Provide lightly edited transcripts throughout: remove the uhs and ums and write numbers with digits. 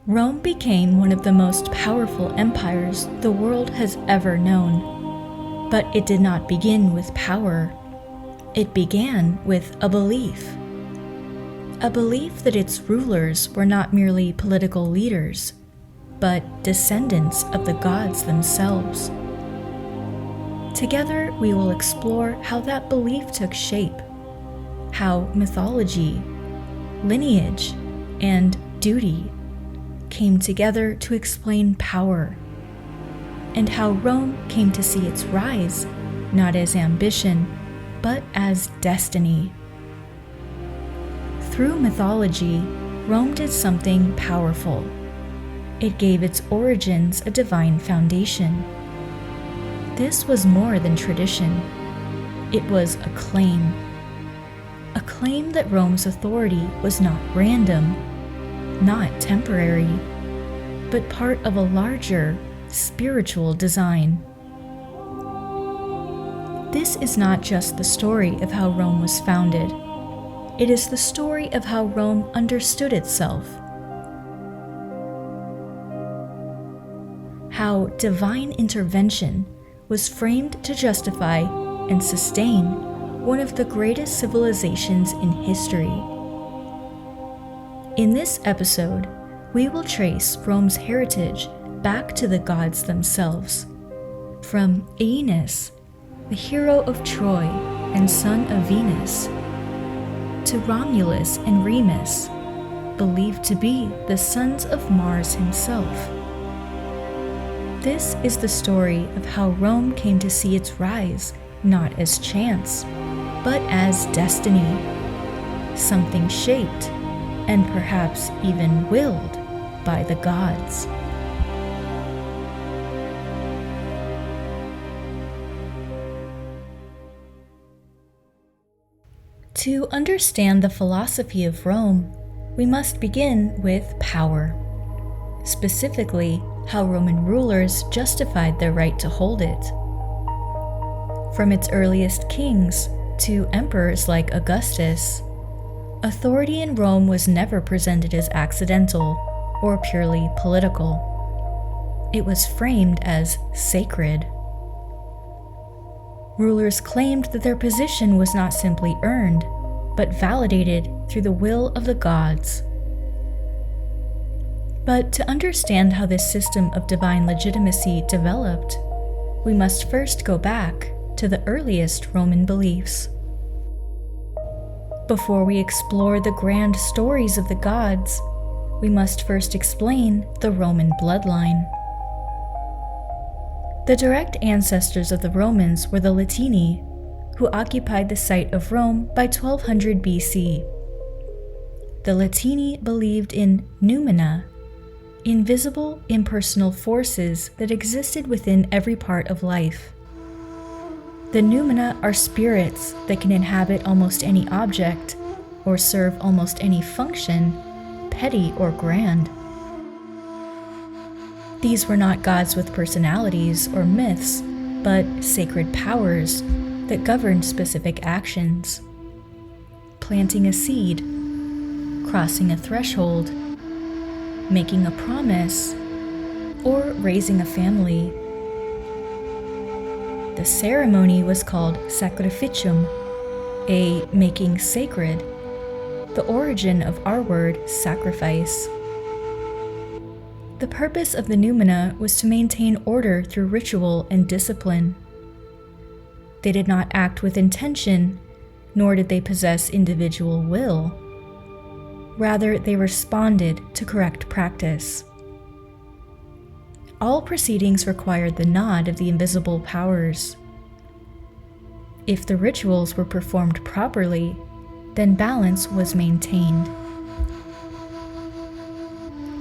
Rome became one of the most powerful empires the world has ever known. But it did not begin with power. It began with a belief. A belief that its rulers were not merely political leaders, but descendants of the gods themselves. Together, we will explore how that belief took shape, how mythology, lineage, and duty came together to explain power, and how Rome came to see its rise not as ambition, but as destiny. Through mythology, Rome did something powerful. It gave its origins a divine foundation. This was more than tradition. It was a claim that Rome's authority was not random, not temporary, but part of a larger, spiritual design. This is not just the story of how Rome was founded. It is the story of how Rome understood itself. How divine intervention was framed to justify and sustain one of the greatest civilizations in history. In this episode, we will trace Rome's heritage back to the gods themselves. From Aeneas, the hero of Troy and son of Venus, to Romulus and Remus, believed to be the sons of Mars himself. This is the story of how Rome came to see its rise not as chance, but as destiny, something shaped and perhaps even willed by the gods. To understand the philosophy of Rome, we must begin with power. Specifically, how Roman rulers justified their right to hold it. From its earliest kings to emperors like Augustus, authority in Rome was never presented as accidental or purely political. It was framed as sacred. Rulers claimed that their position was not simply earned, but validated through the will of the gods. But to understand how this system of divine legitimacy developed, we must first go back to the earliest Roman beliefs. Before we explore the grand stories of the gods, we must first explain the Roman bloodline. The direct ancestors of the Romans were the Latini, who occupied the site of Rome by 1200 BC. The Latini believed in noumena, invisible, impersonal forces that existed within every part of life. The noumena are spirits that can inhabit almost any object or serve almost any function, petty or grand. These were not gods with personalities or myths, but sacred powers that governed specific actions. Planting a seed, crossing a threshold, making a promise, or raising a family. The ceremony was called sacrificium, a making sacred, the origin of our word sacrifice. The purpose of the noumena was to maintain order through ritual and discipline. They did not act with intention, nor did they possess individual will. Rather, they responded to correct practice. All proceedings required the nod of the invisible powers. If the rituals were performed properly, then balance was maintained.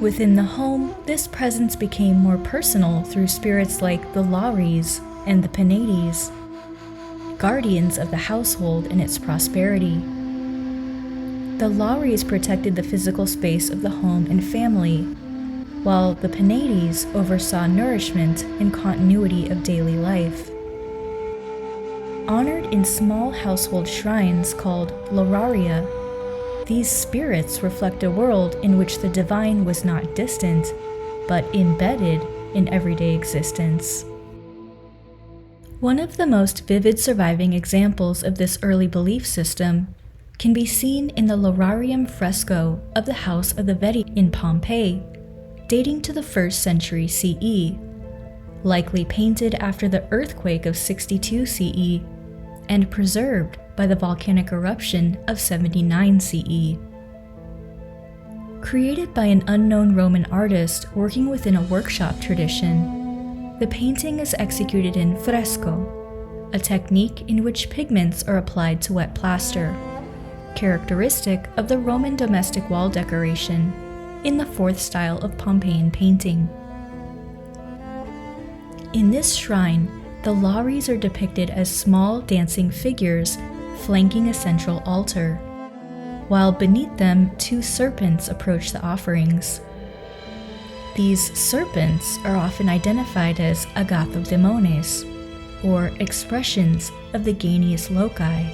Within the home, this presence became more personal through spirits like the Lares and the Penates, guardians of the household and its prosperity. The Lares protected the physical space of the home and family, while the Penates oversaw nourishment and continuity of daily life. Honored in small household shrines called Lararia, These spirits reflect a world in which the divine was not distant, but embedded in everyday existence. One of the most vivid surviving examples of this early belief system can be seen in the Lararium fresco of the House of the Vettii in Pompeii, dating to the 1st century CE, likely painted after the earthquake of 62 CE and preserved by the volcanic eruption of 79 CE. Created by an unknown Roman artist working within a workshop tradition, the painting is executed in fresco, a technique in which pigments are applied to wet plaster, characteristic of the Roman domestic wall decoration in the 4th style of Pompeian painting. In this shrine, the Lares are depicted as small dancing figures flanking a central altar, while beneath them 2 serpents approach the offerings. These serpents are often identified as agathodæmones, or expressions of the Genius Loci,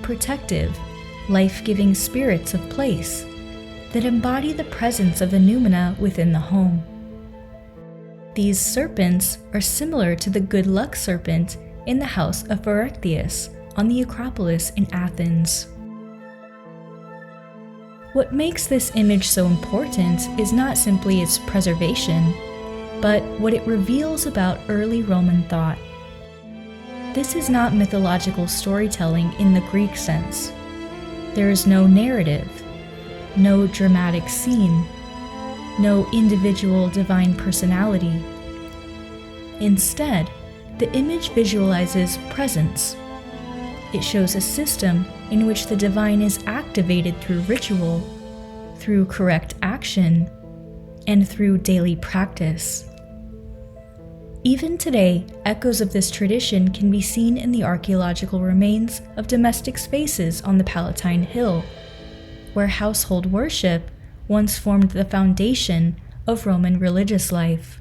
protective, life-giving spirits of place that embody the presence of the noumena within the home. These serpents are similar to the good luck serpent in the house of Erechtheus on the Acropolis in Athens. What makes this image so important is not simply its preservation, but what it reveals about early Roman thought. This is not mythological storytelling in the Greek sense. There is no narrative, no dramatic scene, no individual divine personality. Instead, the image visualizes presence. It shows a system in which the divine is activated through ritual, through correct action, and through daily practice. Even today, echoes of this tradition can be seen in the archaeological remains of domestic spaces on the Palatine Hill, where household worship once formed the foundation of Roman religious life.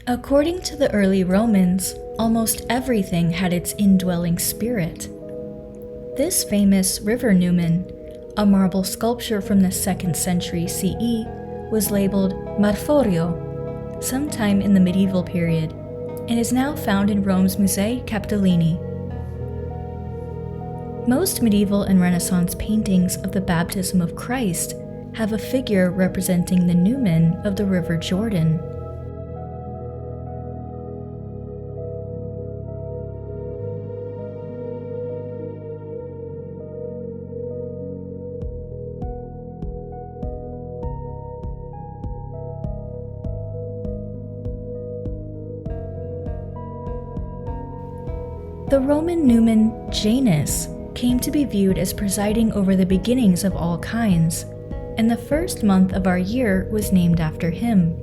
According to the early Romans, almost everything had its indwelling spirit. This famous river numen, a marble sculpture from the 2nd century CE, was labeled Marforio sometime in the medieval period and is now found in Rome's Musei Capitolini. Most medieval and Renaissance paintings of the baptism of Christ have a figure representing the numen of the River Jordan. The Roman numen Janus came to be viewed as presiding over the beginnings of all kinds, and the first month of our year was named after him.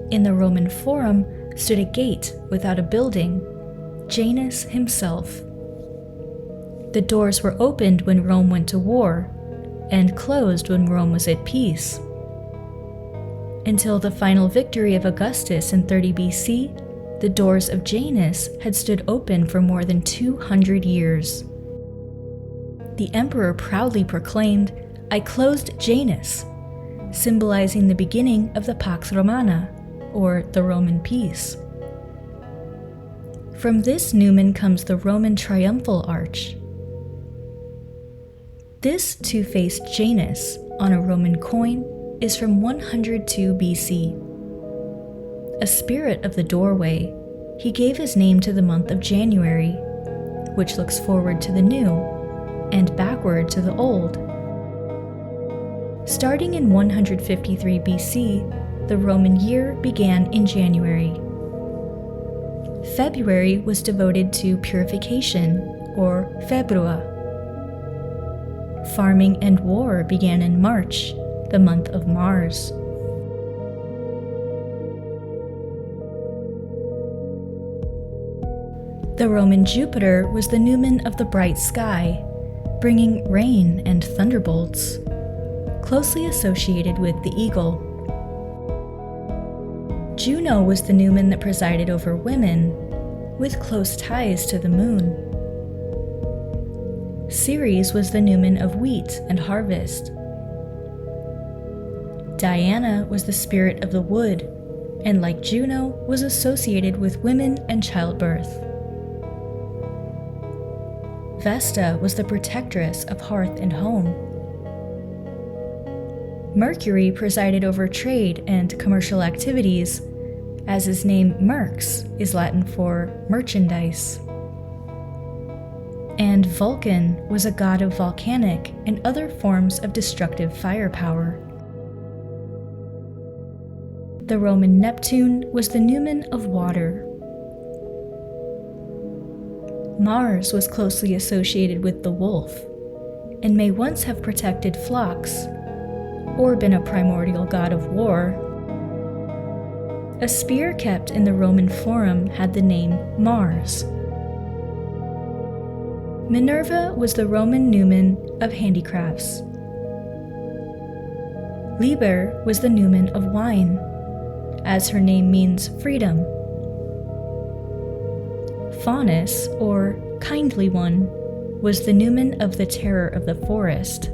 In the Roman Forum stood a gate without a building, Janus himself. The doors were opened when Rome went to war, and closed when Rome was at peace. Until the final victory of Augustus in 30 BC, the doors of Janus had stood open for more than 200 years. The emperor proudly proclaimed, "I closed Janus," symbolizing the beginning of the Pax Romana, or the Roman peace. From this numen comes the Roman triumphal arch. This 2-faced Janus on a Roman coin is from 102 BC. A spirit of the doorway, he gave his name to the month of January, which looks forward to the new and backward to the old. Starting in 153 BC, the Roman year began in January. February was devoted to purification, or februa. Farming and war began in March, the month of Mars. The Roman Jupiter was the numen of the bright sky, bringing rain and thunderbolts, closely associated with the eagle. Juno was the numen that presided over women, with close ties to the moon. Ceres was the numen of wheat and harvest. Diana was the spirit of the wood, and like Juno, was associated with women and childbirth. Vesta was the protectress of hearth and home. Mercury presided over trade and commercial activities, as his name Merx is Latin for merchandise. And Vulcan was a god of volcanic and other forms of destructive firepower. The Roman Neptune was the numen of water. Mars was closely associated with the wolf, and may once have protected flocks, or been a primordial god of war. A spear kept in the Roman Forum had the name Mars. Minerva was the Roman numen of handicrafts. Liber was the numen of wine, as her name means freedom. Faunus, or kindly one, was the numen of the terror of the forest.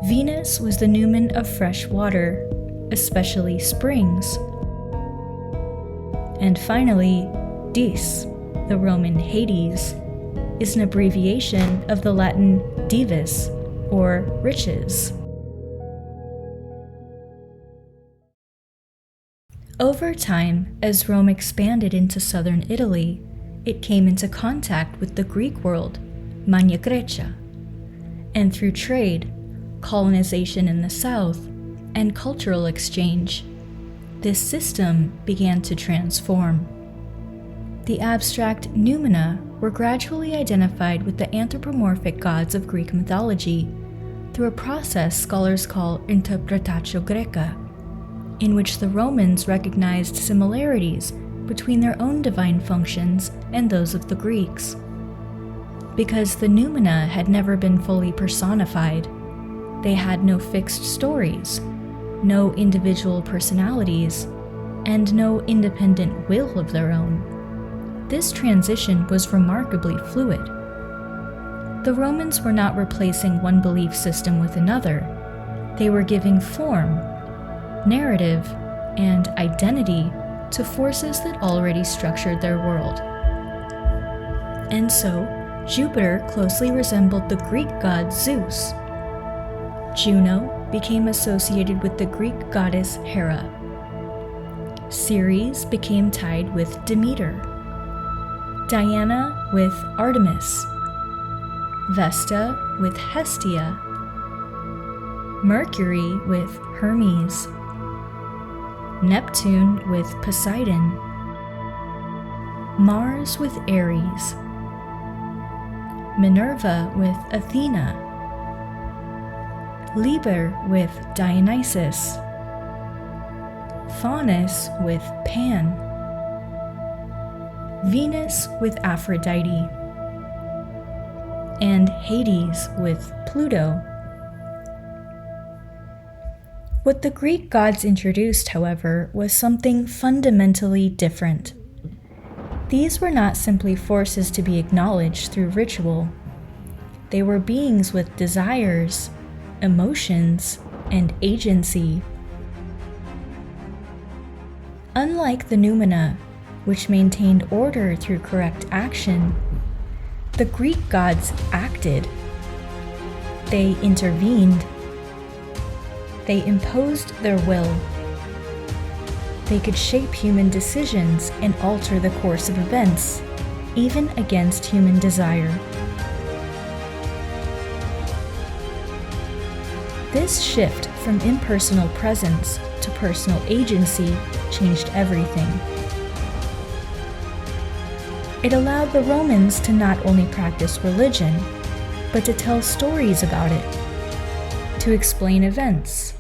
Venus was the numen of fresh water, especially springs. And finally, Dis, the Roman Hades, is an abbreviation of the Latin divus, or riches. Over time, as Rome expanded into southern Italy, it came into contact with the Greek world, Magna Grecia, and through trade, colonization in the south, and cultural exchange, this system began to transform. The abstract noumena were gradually identified with the anthropomorphic gods of Greek mythology through a process scholars call interpretatio Graeca, in which the Romans recognized similarities between their own divine functions and those of the Greeks. Because the noumena had never been fully personified, they had no fixed stories, no individual personalities, and no independent will of their own. This transition was remarkably fluid. The Romans were not replacing one belief system with another. They were giving form, narrative, and identity to forces that already structured their world. And so, Jupiter closely resembled the Greek god Zeus. Juno became associated with the Greek goddess Hera. Ceres became tied with Demeter, Diana with Artemis, Vesta with Hestia, Mercury with Hermes, Neptune with Poseidon, Mars with Ares, Minerva with Athena, Liber with Dionysus, Faunus with Pan, Venus with Aphrodite, and Hades with Pluto. What the Greek gods introduced, however, was something fundamentally different. These were not simply forces to be acknowledged through ritual. They were beings with desires, emotions, and agency. Unlike the noumena, which maintained order through correct action, the Greek gods acted. They intervened. They imposed their will. They could shape human decisions and alter the course of events, even against human desire. This shift from impersonal presence to personal agency changed everything. It allowed the Romans to not only practice religion, but to tell stories about it, to explain events,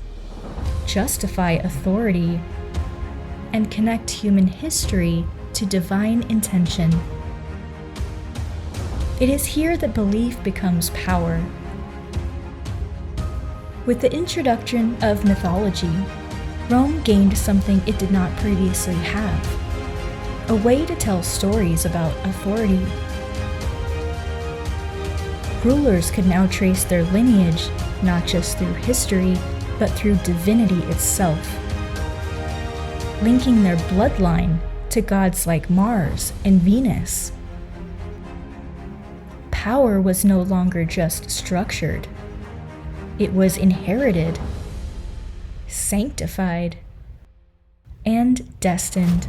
justify authority, and connect human history to divine intention. It is here that belief becomes power. With the introduction of mythology, Rome gained something it did not previously have: a way to tell stories about authority. Rulers could now trace their lineage not just through history, but through divinity itself, linking their bloodline to gods like Mars and Venus. Power was no longer just structured. It was inherited, sanctified, and destined.